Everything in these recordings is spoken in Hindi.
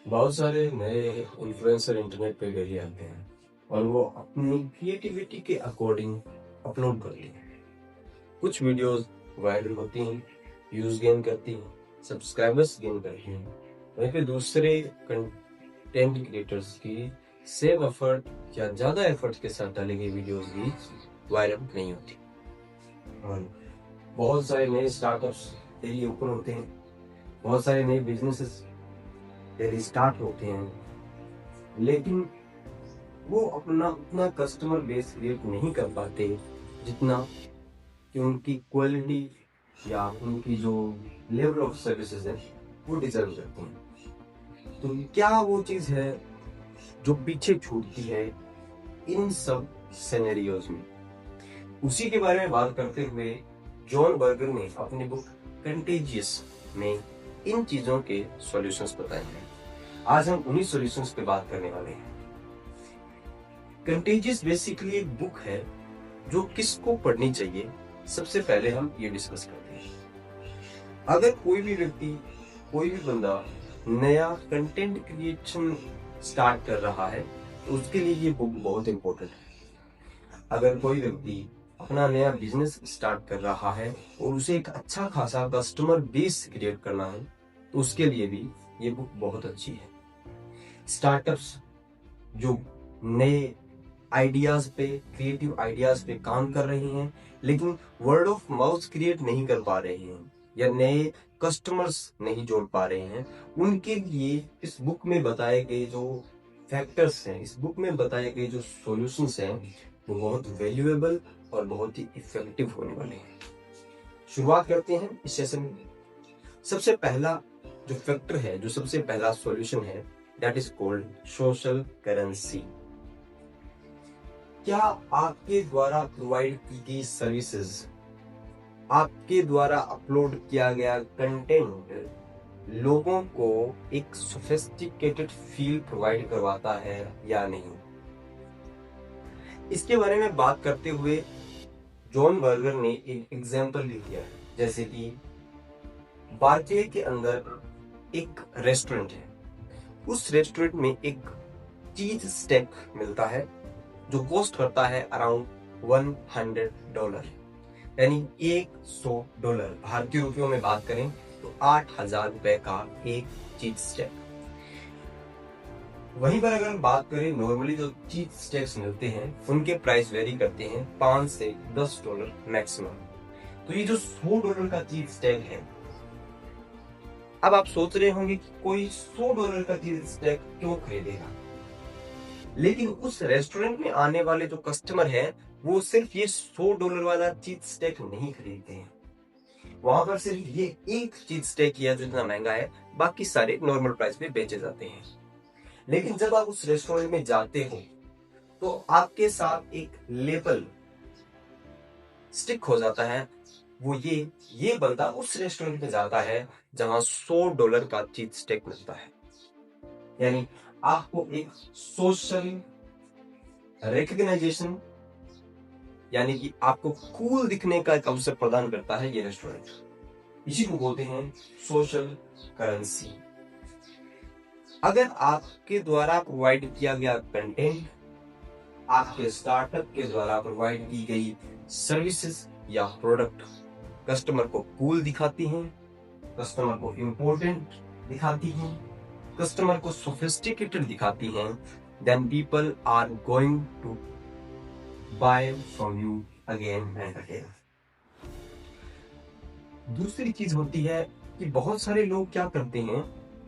बहुत सारे नए इन्फ्लुएंसर इंटरनेट पे डेली आते हैं और वो अपनी क्रिएटिविटी के अकॉर्डिंग अपलोड करते हैं। कुछ वीडियोस वायरल होती हैं, व्यूज गेन करती हैं, सब्सक्राइबर्स गेन करती हैं। वहीं पे दूसरे कंटेंट क्रिएटर्स की सेम एफर्ट या ज्यादा एफर्ट के साथ डाली गई वीडियोस भी वायरल नहीं होती। और बहुत सारे नए स्टार्टअप्स डेली ओपन होते हैं, बहुत सारे नए बिजनेसेस डेली स्टार्ट होते हैं, लेकिन वो अपना उतना कस्टमर बेस क्रिएट नहीं कर पाते जितना कि उनकी क्वालिटी या उनकी जो लेवल ऑफ सर्विसेज है वो डिजर्व करते हैं। तो क्या वो चीज है जो पीछे छूटती है इन सब सिनेरियोज में? उसी के बारे में बात करते हुए जॉन बर्गर ने अपनी बुक कंटेजियस में इन चीजों के सॉल्यूशंस बताए हैं। आज हम उन्हीं सॉल्यूशंस पे बात करने वाले हैं। कंटेजियस बेसिकली एक बुक है जो किसको पढ़नी चाहिए, सबसे पहले हम ये डिस्कस करते हैं। अगर कोई भी व्यक्ति, कोई भी बंदा नया कंटेंट क्रिएशन स्टार्ट कर रहा है तो उसके लिए ये बुक बहुत इंपॉर्टेंट है। अगर कोई व्यक्ति अपना नया बिजनेस स्टार्ट कर रहा है और उसे एक अच्छा खासा कस्टमर बेस क्रिएट करना है तो उसके लिए भी ये बुक बहुत अच्छी है। स्टार्टअप्स जो नए आइडियाज पे, क्रिएटिव आइडियाज पे काम कर रहे हैं लेकिन वर्ड ऑफ माउथ क्रिएट नहीं कर पा रहे हैं या नए कस्टमर्स नहीं जोड़ पा रहे हैं, उनके लिए इस बुक में बताए गए जो फैक्टर्स हैं, इस बुक में बताए गए जो सॉल्यूशंस हैं वो बहुत वैल्यूएबल और बहुत ही इफेक्टिव होने वाले हैं। शुरुआत करते हैं इस सेशन में। सबसे पहला जो फैक्टर है, जो सबसे पहला सॉल्यूशन है, that is called social currency. क्या आपके द्वारा प्रोवाइड की गई सर्विसेज, आपके द्वारा अपलोड किया गया कंटेंट लोगों को एक सोफिस्टिकेटेड फील प्रोवाइड करवाता है या नहीं? इसके बारे में बात करते हुए जॉन बर्गर ने एक एग्जांपल भी दिया है। जैसे कि बार्कले के अंदर एक रेस्टोरेंट है, उस रेस्टोरेंट में एक चीज स्टेक मिलता है जो कॉस्ट करता है अराउंड $100, यानी $100। भारतीय रुपयों में बात करें तो 8,000 रुपए का एक चीज स्टेक। वहीं पर अगर हम बात करें नॉर्मली जो चीज स्टेक्स मिलते हैं उनके प्राइस वेरी करते हैं $5 से $10 मैक्सिमम। तो ये जो $100 का चीज स्टेक है, अब आप सोच रहे होंगे कि कोई $100 का चीज स्टेक क्यों खरीदेगा, लेकिन उस रेस्टोरेंट में आने वाले जो कस्टमर हैं वो सिर्फ ये $100 वाला चीज स्टेक नहीं खरीदते हैं। वहां पर सिर्फ ये एक चीज स्टेक किया जो इतना महंगा है, बाकी सारे नॉर्मल प्राइस पे बेचे जाते हैं। लेकिन जब आप उस रेस्टोरेंट में जाते हो तो आपके साथ एक लेबल स्टिक हो जाता है। वो ये बंदा उस रेस्टोरेंट में जाता है जहां $100 का चीज स्टेक मिलता है। यानी आपको एक सोशल रिकग्नाइजेशन, यानी कि आपको कूल दिखने का एक अवसर प्रदान करता है ये रेस्टोरेंट। इसी को बोलते हैं सोशल करेंसी। अगर आपके द्वारा प्रोवाइड किया गया कंटेंट, आपके स्टार्टअप के द्वारा प्रोवाइड की गई सर्विसेज या प्रोडक्ट कस्टमर को कूल दिखाती हैं, कस्टमर को इम्पोर्टेंट दिखाती हैं, कस्टमर को सोफिस्टिकेटेड दिखाती हैं, then people are going to buy from you again and again. दूसरी चीज होती है कि बहुत सारे लोग क्या करते हैं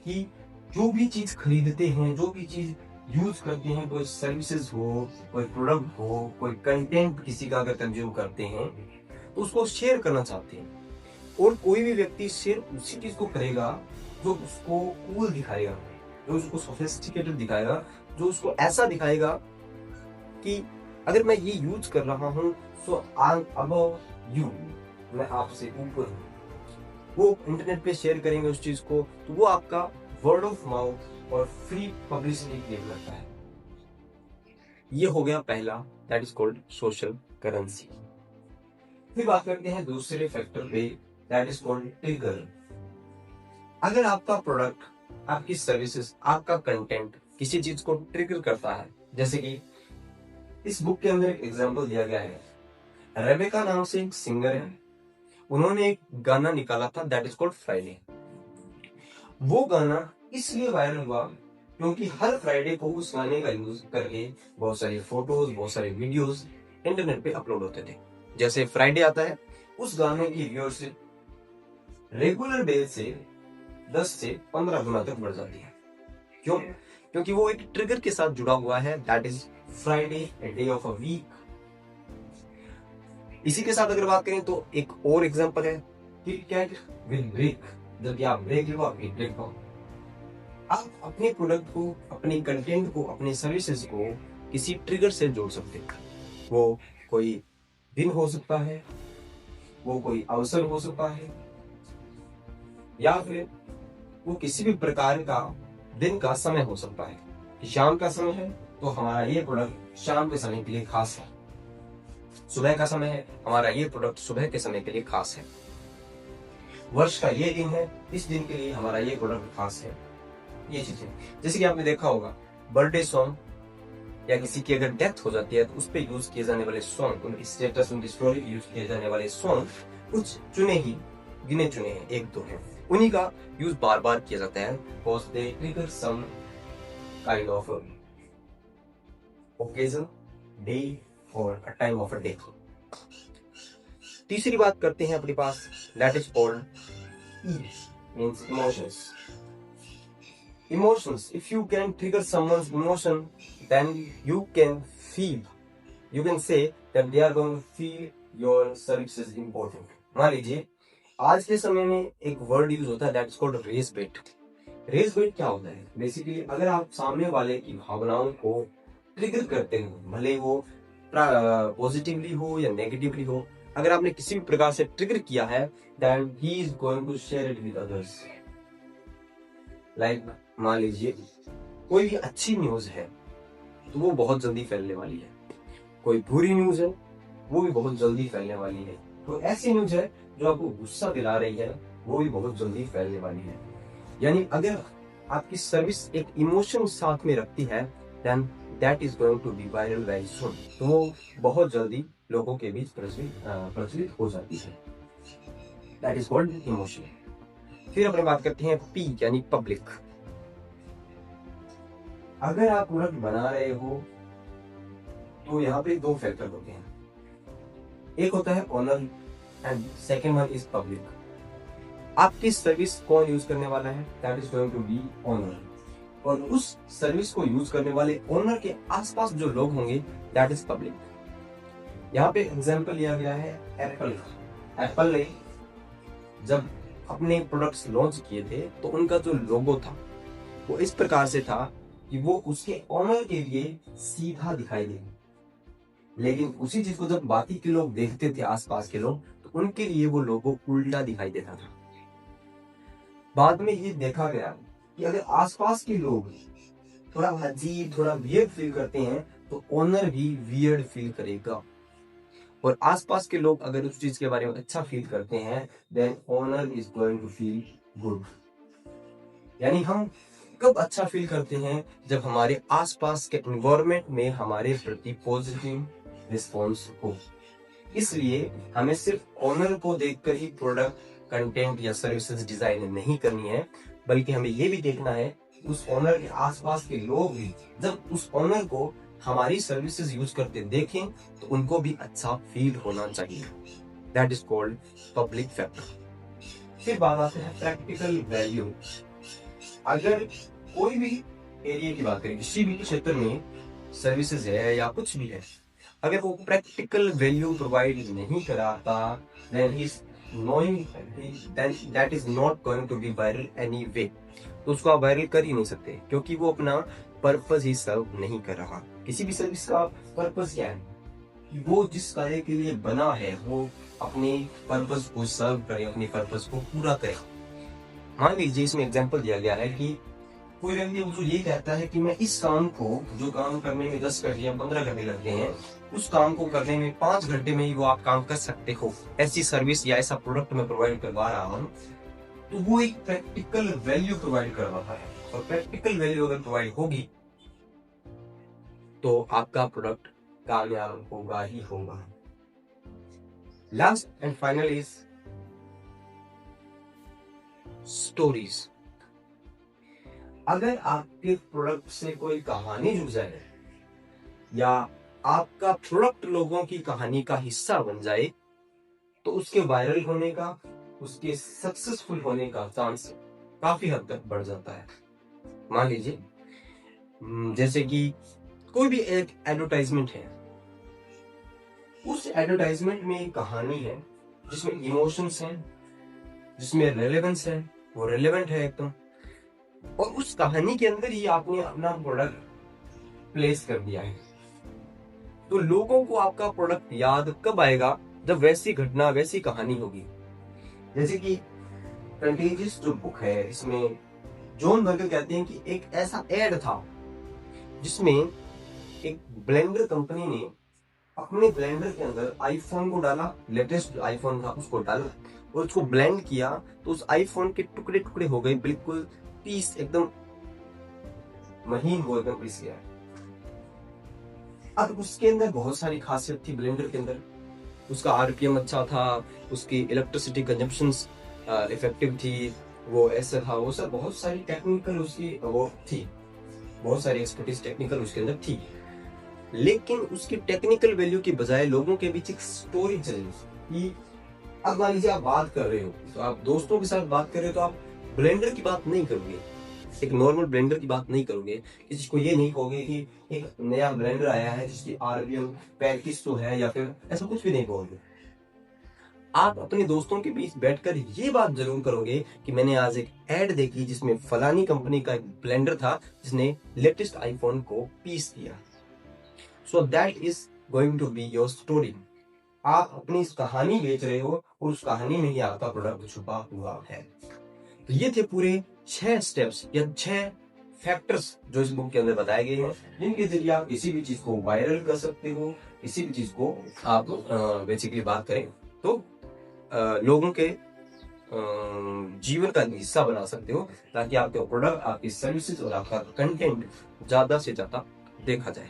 कि जो भी चीज खरीदते हैं, जो भी चीज यूज करते हैं, कोई सर्विसेज हो, कोई प्रोडक्ट हो, कोई कंटेंट किसी का अगर कंज्यूम करते हैं तो उसको शेयर करना चाहते हैं। और कोई भी व्यक्ति सिर्फ उसी चीज को करेगा जो उसको कूल दिखाएगा, जो उसको सोफिस्टिकेटेड दिखाएगा, जो उसको ऐसा दिखाएगा कि अगर मैं ये यूज कर रहा हूँ सो आई एम अबव यू, मैं आपसे ऊपर हूँ। वो इंटरनेट पे शेयर करेंगे उस चीज को तो वो आपका वर्ड ऑफ माउथ और फ्री पब्लिसिटी क्रिएट करता है। ये हो गया पहला, that is called social currency. फिर बात करते हैं दूसरे फैक्टर पे, दैट इज कॉल्ड ट्रिगर। अगर आपका प्रोडक्ट आपकी सर्विसेज, आपका कंटेंट किसी चीज को ट्रिगर करता है, जैसे कि इस बुक के अंदर एक एग्जांपल दिया गया है। रेबेका नाम से एक सिंगर है, उन्होंने एक गाना निकाला था दैट इज कॉल्ड फ्राइडे। वो गाना इसलिए वायरल हुआ क्योंकि हर फ्राइडे को उस गाने का यूज करके बहुत सारी फोटोज, बहुत सारे वीडियोस इंटरनेट पे अपलोड होते थे। जैसे फ्राइडे आता है, उस गाने की व्यूअरशिप रेगुलर डे से 10 से 15 गुना तक बढ़ जाती है। क्यों? क्योंकि वो एक ट्रिगर के साथ जुड़ा हुआ है, that is Friday, a day of a week. इसी के साथ अगर बात करें तो एक और एग्जांपल है किट कैट विद ब्रेक। जब आप ब्रेक लो, आप ब्रेक पाओ। आप अपने प्रोडक्ट को, अपने कंटेंट को, अपने सर्विसेज को किसी ट्रिगर से जोड़ सकते हैं। वो कोई दिन हो सकता है, वो कोई अवसर हो सकता है, या फिर वो किसी भी प्रकार का दिन का समय हो सकता है कि शाम का समय है तो हमारा ये प्रोडक्ट शाम के समय के लिए खास है, सुबह का समय है, हमारा ये प्रोडक्ट सुबह के समय के लिए खास है, वर्ष का ये दिन है, इस दिन के लिए हमारा ये प्रोडक्ट खास है। ये चीजें जैसे कि आपने देखा होगा बर्थडे सॉन्ग या किसी की अगर डेथ हो जाती है तो उस पर यूज किए जाने वाले सॉन्ग, उनकी स्टेटस, उनकी स्टोरी यूज किए जाने वाले सॉन्ग कुछ गिने चुने हैं, एक दो हैं, उन्हीं का यूज बार बार किया जाता है because they trigger some kind of occasion, day और a time of a day. तीसरी बात करते हैं अपने पास, that is called means emotions. Emotions, if you can trigger someone's emotion, then you can say that they are going to feel your service is important. मान लीजिए आज के समय में एक वर्ड यूज होता है that is called rage bait. Rage bait क्या होता है? बेसिकली अगर आप सामने वाले की भावनाओं को ट्रिगर करते हैं, भले वो पॉजिटिवली हो या नेगेटिवली हो, अगर आपने किसी भी प्रकार से ट्रिगर किया है then he is going to share it with others. Like मान लीजिए कोई भी अच्छी न्यूज है तो वो बहुत जल्दी फैलने वाली है, कोई बुरी न्यूज है वो भी बहुत जल्दी फैलने वाली है, तो ऐसी न्यूज है जो आपको गुस्सा दिला रही है वो भी बहुत जल्दी फैलने वाली है। यानी अगर आपकी सर्विस एक इमोशन साथ में रखती है then that is going to be viral very soon, तो वो बहुत जल्दी लोगों के बीच प्रचलित हो जाती है। That is called emotion. फिर अपने बात करते हैं पी यानी पब्लिक। अगर आप प्रोडक्ट बना रहे हो तो यहाँ पे दो फैक्टर होते हैं, एक होता है owner and second one is public. आपकी सर्विस कौन यूज करने वाला है? That is going to be owner, और उस सर्विस को यूज करने वाले ओनर के आसपास जो लोग होंगे दैट इज पब्लिक। यहाँ पे एग्जांपल लिया गया है एप्पल का। एप्पल ने जब अपने प्रोडक्ट्स लॉन्च किए थे तो उनका जो लोगो था वो इस प्रकार से था कि वो उसके ओनर के लिए सीधा दिखाई दे, लेकिन उसी चीज को जब बाकी के लोग देखते थे, आसपास के लोग, तो उनके लिए वो लोगो उल्टा दिखाई देता था। बाद में ये देखा गया कि अगर आसपास के लोग थोड़ा अजीब, थोड़ा वियर्ड फील करते हैं तो ओनर भी वियर्ड फील करेगा, और आसपास के लोग अगर उस चीज के बारे में अच्छा फील करते हैं then owner is going to feel good. यानी हम कब अच्छा फील करते हैं? जब हमारे आसपास के एनवायरनमेंट में हमारे प्रति पॉजिटिव रिस्पॉन्स हो। इसलिए हमें सिर्फ ओनर को देखकर ही प्रोडक्ट, कंटेंट या सर्विसेज डिजाइन नहीं करनी है, बल्कि हमें ये भी देखना है उस ओनर के आसपास के लोग भी जब उस ओनर को हमारी सर्विसेज यूज करते देखें तो उनको भी अच्छा फील होना चाहिए। That is called public factor. फिर बात आते हैं प्रैक्टिकल वैल्यू। अगर कोई भी एरिया की बात करें, किसी भी क्षेत्र में सर्विसेज है या कुछ भी है, अगर वो प्रैक्टिकल वैल्यू प्रोवाइड नहीं कराता then that is not going to be viral anyway. तो उसको आप वायरल कर ही नहीं सकते, क्योंकि वो अपना पर्पस ही सर्व नहीं कर रहा। किसी भी सर्विस का पर्पस क्या है? कि वो जिस कार्य के लिए बना है वो अपने पर्पस को सर्व करे, अपने पर्पस को पूरा करे। मान लीजिए इसमें एग्जांपल दिया गया है कि कोई व्यक्ति जो ये कहता है कि मैं इस काम को, जो काम करने में 10 घंटे या 15 घंटे लगते हैं, उस काम को करने में 5 घंटे में ही वो आप काम कर सकते हो। ऐसी सर्विस या ऐसा प्रोडक्ट मैं प्रोवाइड करवा रहा हूँ तो वो एक प्रैक्टिकल वैल्यू प्रोवाइड करवाता है, और प्रैक्टिकल वैल्यू अगर प्रोवाइड होगी तो आपका प्रोडक्ट कामयाब होगा ही होगा। Last and final is stories. अगर आपके प्रोडक्ट से कोई कहानी जुड़ जाए या आपका प्रोडक्ट लोगों की कहानी का हिस्सा बन जाए तो उसके वायरल होने का, उसके सक्सेसफुल होने का चांस काफी हद तक बढ़ जाता है। मान लीजिए जैसे कि कोई भी एक एडवर्टाइजमेंट है, उस एडवर्टाइजमेंट में एक कहानी है जिसमें इमोशंस हैं, जिसमें रेलेवेंस है, वो रेलेवेंट है एकदम, और उस कहानी के अंदर ही आपने अपना प्रोडक्ट प्लेस कर दिया है, तो लोगों को आपका प्रोडक्ट याद कब आएगा? जब वैसी घटना, वैसी कहानी होगी। जैसे कि कंटेजियस जो बुक है, इसमें जॉन बर्गर कहते हैं कि एक ऐसा एड था जिसमें एक ब्लेंडर कंपनी ने अपने ब्लेंडर के अंदर आईफोन को डाला, लेटेस्ट आईफोन था उसको डाला और उसको ब्लेंड किया, तो उस आईफोन के टुकड़े टुकड़े हो गए, बिल्कुल पीस एकदम महीन, वो एकदम पीस गया। अब उसके अंदर बहुत सारी खासियत थी ब्लेंडर के अंदर, उसका आरपीएम अच्छा था, उसकी इलेक्ट्रिसिटी कंजम्पशन इफेक्टिव थी, वो ऐसा था, वो सब बहुत सारी टेक्निकल उसकी वो थी, बहुत सारी एक्सपर्टीज टेक्निकल उसके अंदर थी। लेकिन उसकी टेक्निकल वैल्यू की बजाय लोगों के बीच एक स्टोरी चली कि अब मान लीजिए आप बात कर रहे हो, तो आप दोस्तों के साथ बात कर रहे हो तो आप ब्लेंडर की बात नहीं करोगे, एक नॉर्मल ब्लेंडर की बात नहीं करोगे, किसी को ये नहीं कहोगे कि एक नया ब्लेंडर आया है जिसकी आरपीएम 3500 है, या फिर ऐसा कुछ भी नहीं कहोगे। आप अपने दोस्तों के बीच बैठकर ये बात जरूर करोगे कि मैंने आज एक एड देखी जिसमें फलानी कंपनी का एक ब्लेंडर था जिसने लेटेस्ट आईफोन को पीस दिया। So that is going to be your story. आप अपनी इस कहानी बेच रहे हो और उस कहानी में ही आपका प्रोडक्ट छुपा हुआ है। तो ये थे पूरे 6 स्टेप्स या 6 फैक्टर्स जो इस बुक के अंदर बताए गए हैं, जिनके जरिए आप किसी भी चीज को वायरल कर सकते हो, किसी भी चीज को आप बेसिकली बात करें तो लोगों के जीवन का हिस्सा बना सकते हो, ताकि आपके प्रोडक्ट, आपकी सर्विसेज और आपका कंटेंट ज्यादा से ज्यादा देखा जाए।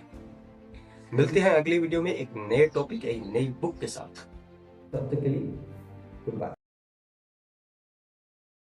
मिलते हैं अगली वीडियो में एक नए टॉपिक, एक नई बुक के साथ। तब तक के लिए गुड बाय।